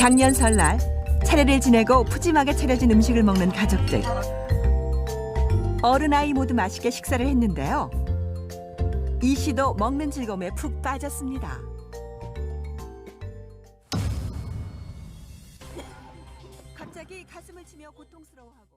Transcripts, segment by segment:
작년 설날 차례를 지내고 푸짐하게 차려진 음식을 먹는 가족들. 어른 아이 모두 맛있게 식사를 했는데요. 이 씨도 먹는 즐거움에 푹 빠졌습니다. 갑자기 가슴을 치며 고통스러워하고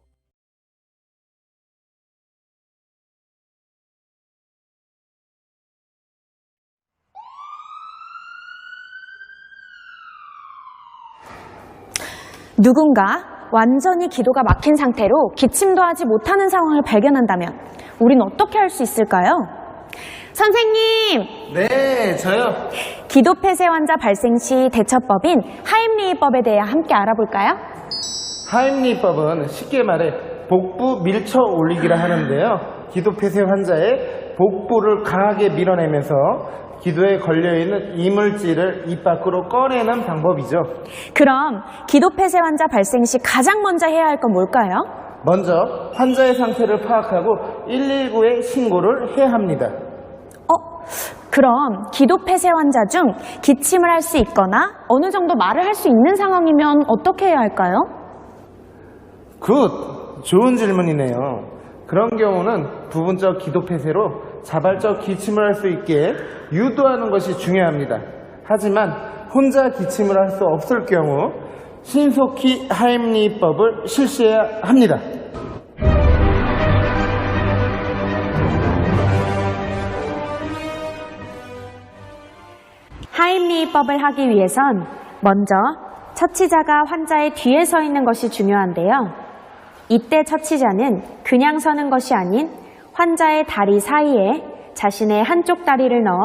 누군가 완전히 기도가 막힌 상태로 기침도 하지 못하는 상황을 발견한다면 우린 어떻게 할 수 있을까요? 선생님! 네, 저요. 기도 폐쇄 환자 발생 시 대처법인 하임리히법에 대해 함께 알아볼까요? 하임리히법은 쉽게 말해 복부 밀쳐 올리기라 하는데요. 기도 폐쇄 환자의 복부를 강하게 밀어내면서 기도에 걸려있는 이물질을 입 밖으로 꺼내는 방법이죠. 그럼 기도 폐쇄 환자 발생 시 가장 먼저 해야 할 건 뭘까요? 먼저 환자의 상태를 파악하고 119에 신고를 해야 합니다. 그럼 기도 폐쇄 환자 중 기침을 할 수 있거나 어느 정도 말을 할 수 있는 상황이면 어떻게 해야 할까요? 굿! 좋은 질문이네요. 그런 경우는 부분적 기도 폐쇄로 자발적 기침을 할 수 있게 유도하는 것이 중요합니다. 하지만 혼자 기침을 할 수 없을 경우 신속히 하임리히법을 실시해야 합니다. 하임리히법을 하기 위해선 먼저 처치자가 환자의 뒤에 서 있는 것이 중요한데요. 이때 처치자는 그냥 서는 것이 아닌 환자의 다리 사이에 자신의 한쪽 다리를 넣어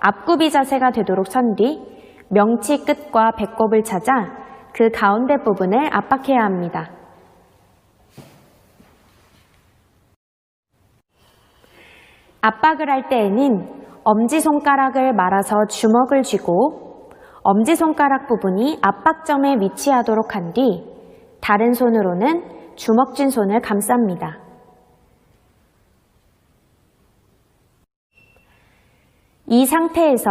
앞굽이 자세가 되도록 선 뒤 명치 끝과 배꼽을 찾아 그 가운데 부분을 압박해야 합니다. 압박을 할 때에는 엄지손가락을 말아서 주먹을 쥐고 엄지손가락 부분이 압박점에 위치하도록 한 뒤 다른 손으로는 주먹 쥔 손을 감쌉니다. 이 상태에서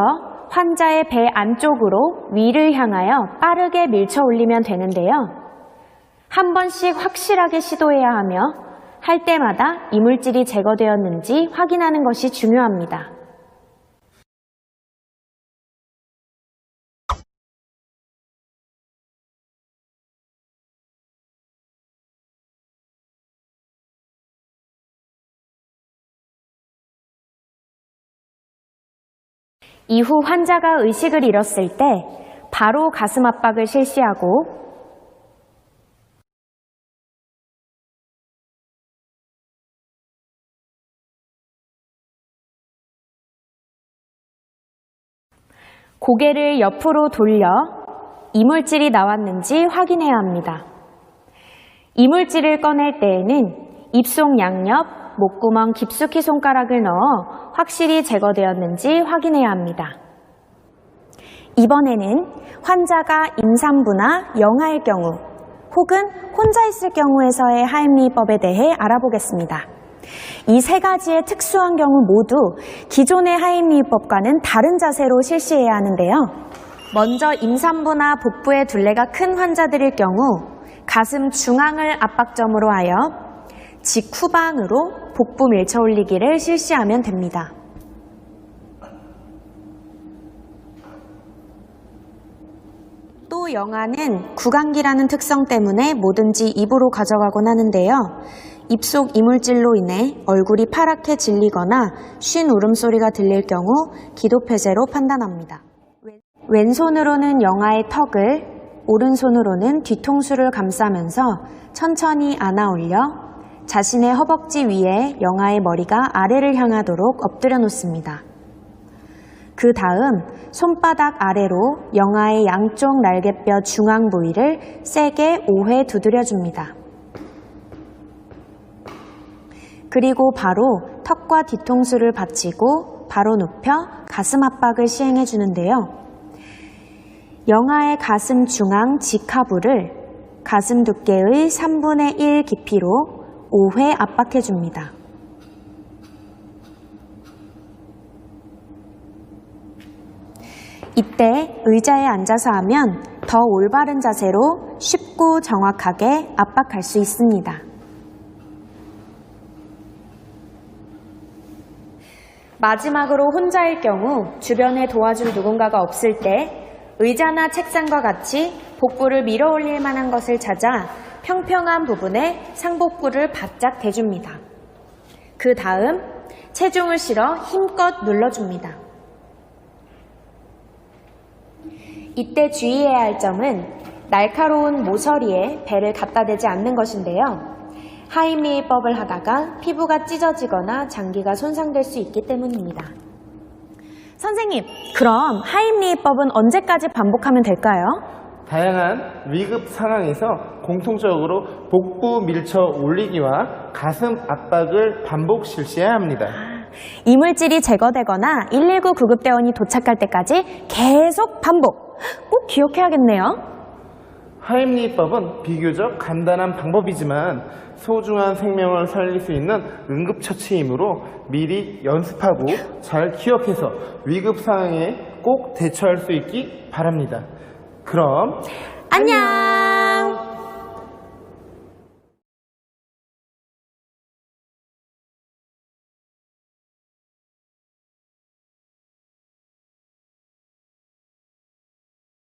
환자의 배 안쪽으로 위를 향하여 빠르게 밀쳐 올리면 되는데요. 한 번씩 확실하게 시도해야 하며 할 때마다 이물질이 제거되었는지 확인하는 것이 중요합니다. 이후 환자가 의식을 잃었을 때 바로 가슴 압박을 실시하고 고개를 옆으로 돌려 이물질이 나왔는지 확인해야 합니다. 이물질을 꺼낼 때에는 입속 양옆, 목구멍 깊숙이 손가락을 넣어 확실히 제거되었는지 확인해야 합니다. 이번에는 환자가 임산부나 영아일 경우 혹은 혼자 있을 경우에서의 하임리히법에 대해 알아보겠습니다. 이 세 가지의 특수한 경우 모두 기존의 하임리히법과는 다른 자세로 실시해야 하는데요. 먼저 임산부나 복부의 둘레가 큰 환자들일 경우 가슴 중앙을 압박점으로 하여 직후방으로 복부 밀쳐 올리기를 실시하면 됩니다. 또 영아는 구강기라는 특성 때문에 뭐든지 입으로 가져가곤 하는데요. 입속 이물질로 인해 얼굴이 파랗게 질리거나 쉰 울음소리가 들릴 경우 기도 폐쇄로 판단합니다. 왼손으로는 영아의 턱을, 오른손으로는 뒤통수를 감싸면서 천천히 안아 올려 자신의 허벅지 위에 영아의 머리가 아래를 향하도록 엎드려 놓습니다. 그 다음 손바닥 아래로 영아의 양쪽 날개뼈 중앙 부위를 세게 5회 두드려줍니다. 그리고 바로 턱과 뒤통수를 받치고 바로 눕혀 가슴 압박을 시행해 주는데요. 영아의 가슴 중앙 직하부를 가슴 두께의 3분의 1 깊이로 5회 압박해 줍니다. 이때 의자에 앉아서 하면 더 올바른 자세로 쉽고 정확하게 압박할 수 있습니다. 마지막으로 혼자일 경우 주변에 도와줄 누군가가 없을 때 의자나 책상과 같이 복부를 밀어 올릴 만한 것을 찾아 평평한 부분에 상복부를 바짝 대줍니다. 그 다음 체중을 실어 힘껏 눌러줍니다. 이때 주의해야 할 점은 날카로운 모서리에 배를 갖다 대지 않는 것인데요. 하임리히법을 하다가 피부가 찢어지거나 장기가 손상될 수 있기 때문입니다. 선생님, 그럼 하임리히법은 언제까지 반복하면 될까요? 다양한 위급 상황에서 공통적으로 복부 밀쳐 올리기와 가슴 압박을 반복 실시해야 합니다. 이물질이 제거되거나 119 구급대원이 도착할 때까지 계속 반복! 꼭 기억해야겠네요. 하임리히법은 비교적 간단한 방법이지만 소중한 생명을 살릴 수 있는 응급처치이므로 미리 연습하고 잘 기억해서 위급 상황에 꼭 대처할 수 있기 바랍니다. 그럼 안녕!